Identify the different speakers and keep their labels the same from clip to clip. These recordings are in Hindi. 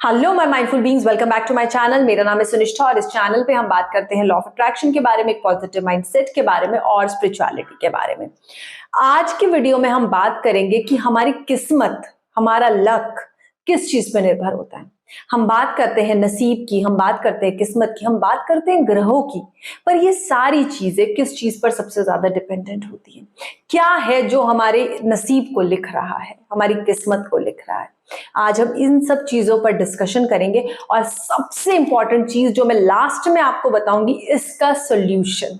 Speaker 1: Hello my mindful beings, welcome back to my channel. मेरा नाम है सुनिष्ठा और इस चैनल पे हम बात करते हैं लॉ ऑफ अट्रैक्शन के बारे में, एक पॉजिटिव माइंडसेट के बारे में और स्पिरिचुअलिटी के बारे में। आज की वीडियो में हम बात करेंगे कि हमारी किस्मत, हमारा लक किस चीज पर निर्भर होता है। हम बात करते हैं नसीब की, हम बात करते हैं किस्मत की, हम बात करते हैं ग्रहों की, पर ये सारी चीजें किस चीज पर सबसे ज्यादा डिपेंडेंट होती है? क्या है जो हमारे नसीब को लिख रहा है, हमारी किस्मत को लिख रहा है? आज हम इन सब चीजों पर डिस्कशन करेंगे और सबसे इंपॉर्टेंट चीज जो मैं लास्ट में आपको बताऊंगी, इसका सॉल्यूशन,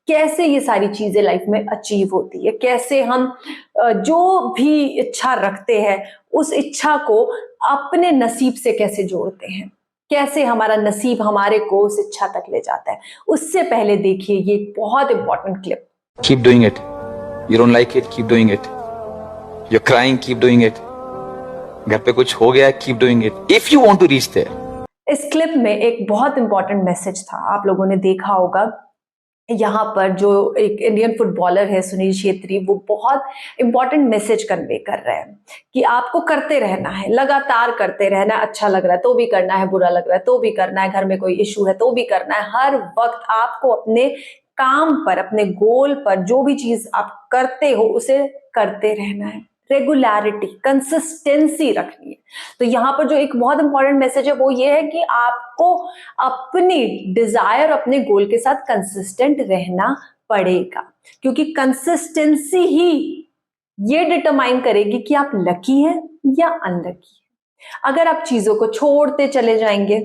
Speaker 1: कैसे ये सारी चीजें लाइफ में अचीव होती है, कैसे हम जो भी इच्छा रखते हैं उस इच्छा को अपने नसीब से कैसे जोड़ते हैं, कैसे हमारा नसीब हमारे को उस इच्छा तक ले जाता है। उससे पहले देखिए ये बहुत important clip.
Speaker 2: Keep doing it. You don't like it, keep doing it. You're crying, keep doing it. घर पे कुछ हो गया, keep doing it. If you want to reach there.
Speaker 1: इस क्लिप में एक बहुत इंपॉर्टेंट मैसेज था, आप लोगों ने देखा होगा। यहाँ पर जो एक इंडियन फुटबॉलर है सुनील छेत्री, वो बहुत इंपॉर्टेंट मैसेज कन्वे कर रहे हैं कि आपको करते रहना है, लगातार करते रहना है। अच्छा लग रहा है तो भी करना है, बुरा लग रहा है तो भी करना है, घर में कोई इशू है तो भी करना है। हर वक्त आपको अपने काम पर, अपने गोल पर, जो भी चीज आप करते हो उसे करते रहना है। रेगुलरिटी, कंसिस्टेंसी रखनी है। तो यहाँ पर जो एक बहुत इंपॉर्टेंट मैसेज है वो ये है कि आपको अपनी डिजायर, अपने गोल के साथ कंसिस्टेंट रहना पड़ेगा, क्योंकि कंसिस्टेंसी ही ये डिटरमाइन करेगी कि आप लकी हैं या अनलकी हैं। अगर आप चीजों को छोड़ते चले जाएंगे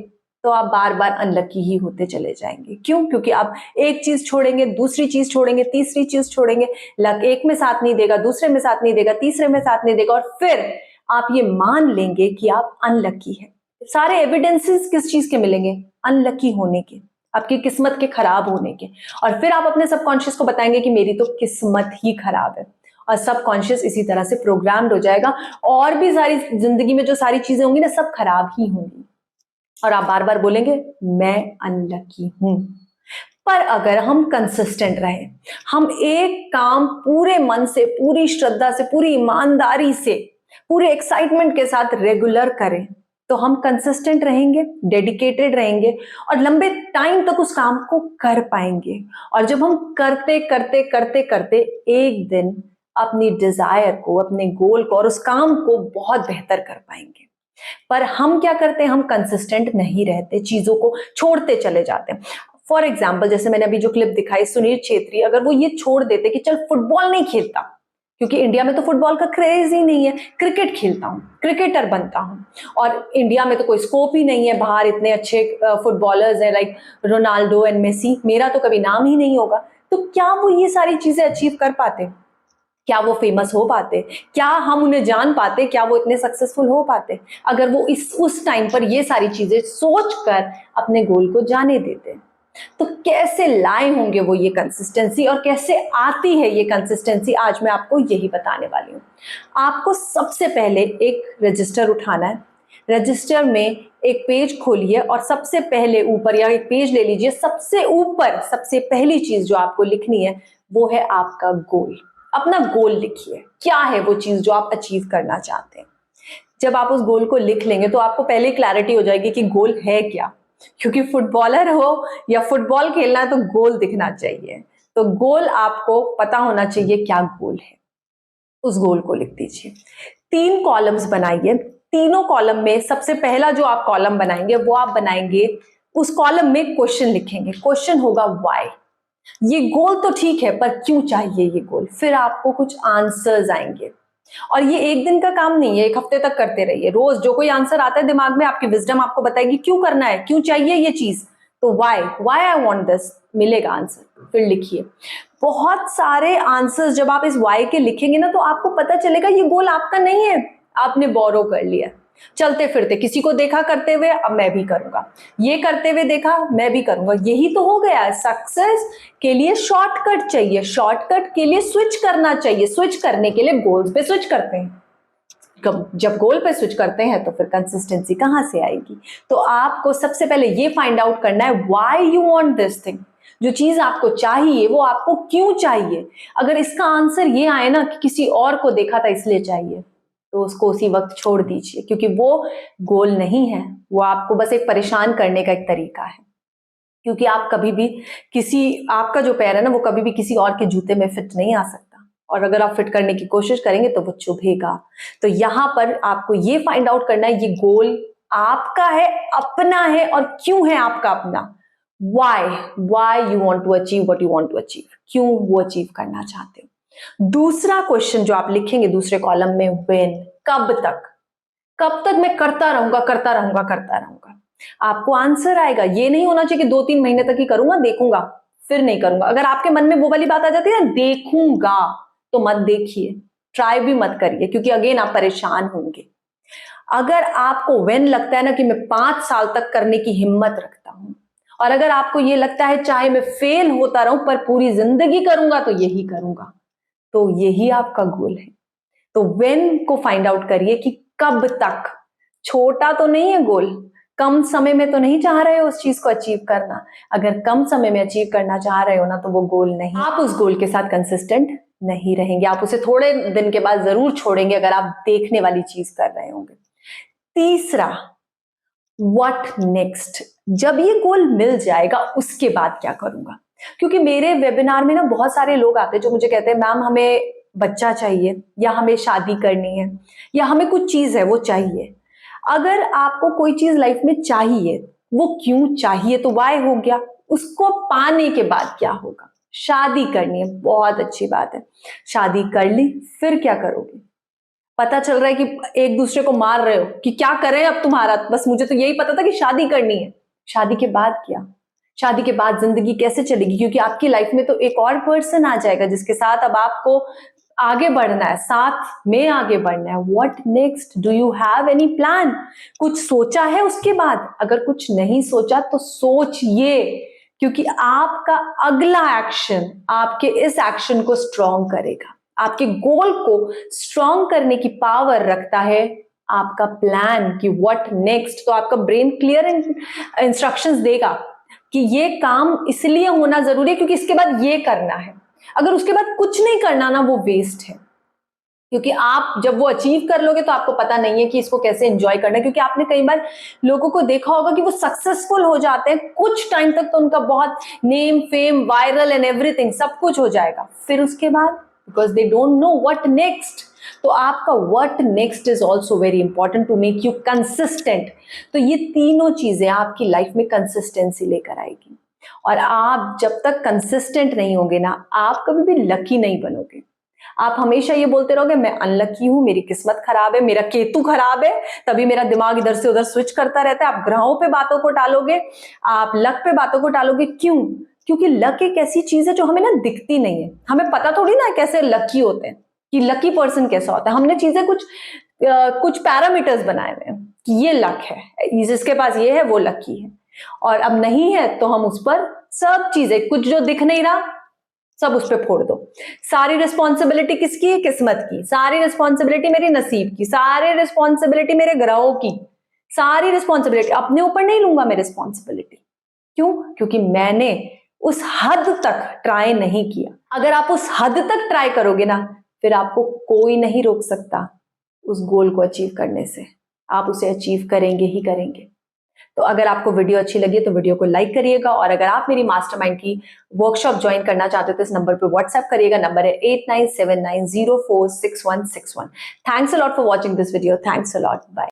Speaker 1: तो आप बार बार अनलकी ही होते चले जाएंगे। क्यों? क्योंकि आप एक चीज छोड़ेंगे, दूसरी चीज छोड़ेंगे, तीसरी चीज छोड़ेंगे, लक एक में साथ नहीं देगा, दूसरे में साथ नहीं देगा, तीसरे में साथ नहीं देगा, और फिर आप ये मान लेंगे कि आप अनलकी हैं। सारे एविडेंसेस किस चीज के मिलेंगे? अनलकी होने के, आपकी किस्मत के खराब होने के। और फिर आप अपने सबकॉन्शियस को बताएंगे कि मेरी तो किस्मत ही खराब है, और सबकॉन्शियस इसी तरह से प्रोग्राम्ड हो जाएगा। और भी सारी जिंदगी में जो सारी चीजें होंगी ना, सब खराब ही होंगी, और आप बार बार बोलेंगे मैं अनलकी हूं। पर अगर हम कंसिस्टेंट रहे, हम एक काम पूरे मन से, पूरी श्रद्धा से, पूरी ईमानदारी से, पूरे एक्साइटमेंट के साथ रेगुलर करें, तो हम कंसिस्टेंट रहेंगे, डेडिकेटेड रहेंगे और लंबे टाइम तक उस काम को कर पाएंगे। और जब हम करते करते करते करते एक दिन अपनी डिजायर को, अपने गोल को और उस काम को बहुत बेहतर कर पाएंगे। पर हम क्या करते हैं? हम कंसिस्टेंट नहीं रहते, चीजों को छोड़ते चले जाते हैं। फॉर एग्जाम्पल, जैसे मैंने अभी जो क्लिप दिखाई, सुनील छेत्री, अगर वो ये छोड़ देते कि चल फुटबॉल नहीं खेलता, क्योंकि इंडिया में तो फुटबॉल का क्रेज ही नहीं है, क्रिकेट खेलता हूं, क्रिकेटर बनता हूं, और इंडिया में तो कोई स्कोप ही नहीं है, बाहर इतने अच्छे फुटबॉलर्स हैं लाइक रोनाल्डो एंड मेसी, मेरा तो कभी नाम ही नहीं होगा, तो क्या वो ये सारी चीजें अचीव कर पाते? क्या वो फेमस हो पाते? क्या हम उन्हें जान पाते? क्या वो इतने सक्सेसफुल हो पाते अगर वो उस टाइम पर ये सारी चीजें सोचकर अपने गोल को जाने देते? तो कैसे लाए होंगे वो ये कंसिस्टेंसी, और कैसे आती है ये कंसिस्टेंसी, आज मैं आपको यही बताने वाली हूँ। आपको सबसे पहले एक रजिस्टर उठाना है। रजिस्टर में एक पेज खोलिए और सबसे पहले ऊपर, या एक पेज ले लीजिए, सबसे ऊपर सबसे पहली चीज जो आपको लिखनी है वो है आपका गोल। अपना गोल लिखिए, क्या है वो चीज जो आप अचीव करना चाहते हैं। जब आप उस गोल को लिख लेंगे तो आपको पहले क्लैरिटी हो जाएगी कि गोल है क्या, क्योंकि फुटबॉलर हो या फुटबॉल खेलना है तो गोल दिखना चाहिए। तो गोल आपको पता होना चाहिए क्या गोल है, उस गोल को लिख दीजिए। 3 कॉलम्स बनाइए। तीनों कॉलम में सबसे पहला जो आप कॉलम बनाएंगे वो आप बनाएंगे, उस कॉलम में क्वेश्चन लिखेंगे। क्वेश्चन होगा व्हाई। ये गोल तो ठीक है, पर क्यों चाहिए ये गोल? फिर आपको कुछ आंसर्स आएंगे, और ये एक दिन का काम नहीं है, एक हफ्ते तक करते रहिए। रोज जो कोई आंसर आता है दिमाग में, आपकी विजडम आपको बताएगी क्यों करना है, क्यों चाहिए ये चीज। तो व्हाई आई वांट दिस, मिलेगा आंसर, फिर लिखिए। बहुत सारे आंसर्स जब आप इस व्हाई के लिखेंगे ना, तो आपको पता चलेगा ये गोल आपका नहीं है, आपने बोरो कर लिया। चलते फिरते किसी को देखा करते हुए, अब मैं भी करूंगा, ये करते हुए देखा मैं भी करूंगा, यही तो हो गया। सक्सेस के लिए शॉर्टकट चाहिए, शॉर्टकट के लिए स्विच करना चाहिए, स्विच करने के लिए गोल्स पे स्विच करते हैं। जब गोल पे स्विच करते हैं तो फिर कंसिस्टेंसी कहां से आएगी? तो आपको सबसे पहले ये फाइंड आउट करना है why you want this thing. जो चीज आपको चाहिए वो आपको क्यों चाहिए। अगर इसका आंसर ये आए ना कि किसी और को देखा था इसलिए चाहिए, तो उसको उसी वक्त छोड़ दीजिए, क्योंकि वो गोल नहीं है, वो आपको बस एक परेशान करने का एक तरीका है। क्योंकि आप कभी भी आपका जो पैर है ना, वो कभी भी किसी और के जूते में फिट नहीं आ सकता, और अगर आप फिट करने की कोशिश करेंगे तो वो चुभेगा। तो यहाँ पर आपको ये फाइंड आउट करना है, ये गोल आपका है, अपना है, और क्यों है आपका अपना। Why you want to achieve what you want to achieve, क्यों वो अचीव करना चाहते हो। दूसरा क्वेश्चन जो आप लिखेंगे दूसरे कॉलम में, व्हेन, कब तक मैं करता रहूंगा। आपको आंसर आएगा। ये नहीं होना चाहिए कि 2-3 महीने तक ही करूंगा, देखूंगा, फिर नहीं करूंगा। अगर आपके मन में वो वाली बात आ जाती है ना, देखूंगा, तो मत देखिए, ट्राई भी मत करिए, क्योंकि अगेन आप परेशान होंगे। अगर आपको व्हेन लगता है ना कि मैं 5 साल तक करने की हिम्मत रखता हूं, और अगर आपको ये लगता है चाहे मैं फेल होता रहूं पर पूरी जिंदगी करूंगा तो यही करूंगा, तो यही आपका गोल है। तो व्हेन को फाइंड आउट करिए कि कब तक। छोटा तो नहीं है गोल, कम समय में तो नहीं चाह रहे हो उस चीज को अचीव करना। अगर कम समय में अचीव करना चाह रहे हो ना, तो वो गोल नहीं, आप उस गोल के साथ कंसिस्टेंट नहीं रहेंगे। आप उसे थोड़े दिन के बाद जरूर छोड़ेंगे अगर आप देखने वाली चीज कर रहे होंगे। तीसरा, व्हाट नेक्स्ट। जब ये गोल मिल जाएगा उसके बाद क्या करूंगा। क्योंकि मेरे वेबिनार में ना बहुत सारे लोग आते हैं जो मुझे कहते हैं, मैम हमें बच्चा चाहिए, या हमें शादी करनी है, या हमें कुछ चीज है वो चाहिए। अगर आपको कोई चीज लाइफ में चाहिए, वो क्यों चाहिए, तो वाई हो गया। उसको पाने के बाद क्या होगा। शादी करनी है, बहुत अच्छी बात है, शादी कर ली, फिर क्या करोगे। पता चल रहा है कि एक दूसरे को मार रहे हो, कि क्या करें अब तुम्हारा, बस मुझे तो यही पता था कि शादी करनी है। शादी के बाद क्या, शादी के बाद जिंदगी कैसे चलेगी, क्योंकि आपकी लाइफ में तो एक और पर्सन आ जाएगा जिसके साथ अब आपको आगे बढ़ना है, साथ में आगे बढ़ना है। What next, do you have any plan. कुछ सोचा है उसके बाद। अगर कुछ नहीं सोचा तो सोचिए, क्योंकि आपका अगला एक्शन आपके इस एक्शन को स्ट्रॉन्ग करेगा। आपके गोल को स्ट्रॉन्ग करने की पावर रखता है आपका प्लान, कि व्हाट नेक्स्ट। तो आपका ब्रेन क्लियर इंस्ट्रक्शंस देगा कि ये काम इसलिए होना जरूरी है क्योंकि इसके बाद ये करना है। अगर उसके बाद कुछ नहीं करना ना, वो वेस्ट है। क्योंकि आप जब वो अचीव कर लोगे तो आपको पता नहीं है कि इसको कैसे एंजॉय करना है। क्योंकि आपने कई बार लोगों को देखा होगा कि वो सक्सेसफुल हो जाते हैं, कुछ टाइम तक तो उनका बहुत name, fame, viral and everything सब कुछ हो जाएगा, फिर उसके बाद because they don't know what next. तो आपका what next is also very important to make you consistent. तो ये तीनों चीजें आपकी लाइफ में कंसिस्टेंसी लेकर आएगी, और आप जब तक कंसिस्टेंट नहीं होंगे ना, आप कभी भी लकी नहीं बनोगे। आप हमेशा ये बोलते रहोगे मैं अनलकी हूं, मेरी किस्मत खराब है, मेरा केतु खराब है, तभी मेरा दिमाग इधर से उधर स्विच करता रहता है। आप ग्रहों पे बातों को टालोगे, आप लक पे बातों को टालोगे। क्यों? क्योंकि लक एक ऐसी चीज है जो हमें ना दिखती नहीं है। हमें पता थोड़ी ना कैसे लकी होते हैं, कि लकी पर्सन कैसा होता है। हमने चीजें कुछ पैरामीटर्स बनाए हुए हैं कि ये लक है, जिसके पास ये है वो लकी है, और अब नहीं है तो हम उस पर सब चीजें, कुछ जो दिख नहीं रहा सब उस पर फोड़ दो। सारी रिस्पॉन्सिबिलिटी किसकी है? किस्मत की। सारी रिस्पॉन्सिबिलिटी मेरी नसीब की। सारी रिस्पॉन्सिबिलिटी मेरे ग्रहों की। सारी रिस्पॉन्सिबिलिटी अपने ऊपर नहीं लूंगा मैं रिस्पॉन्सिबिलिटी। क्यों? क्योंकि मैंने उस हद तक ट्राई नहीं किया। अगर आप उस हद तक ट्राई करोगे ना, फिर आपको कोई नहीं रोक सकता उस गोल को अचीव करने से। आप उसे अचीव करेंगे ही करेंगे। तो अगर आपको वीडियो अच्छी लगी तो वीडियो को लाइक करिएगा, और अगर आप मेरी मास्टरमाइंड की वर्कशॉप ज्वाइन करना चाहते हो तो इस नंबर पे व्हाट्सएप करिएगा। नंबर है 8979046161। Thanks a lot for watching this video. Thanks a lot. Bye.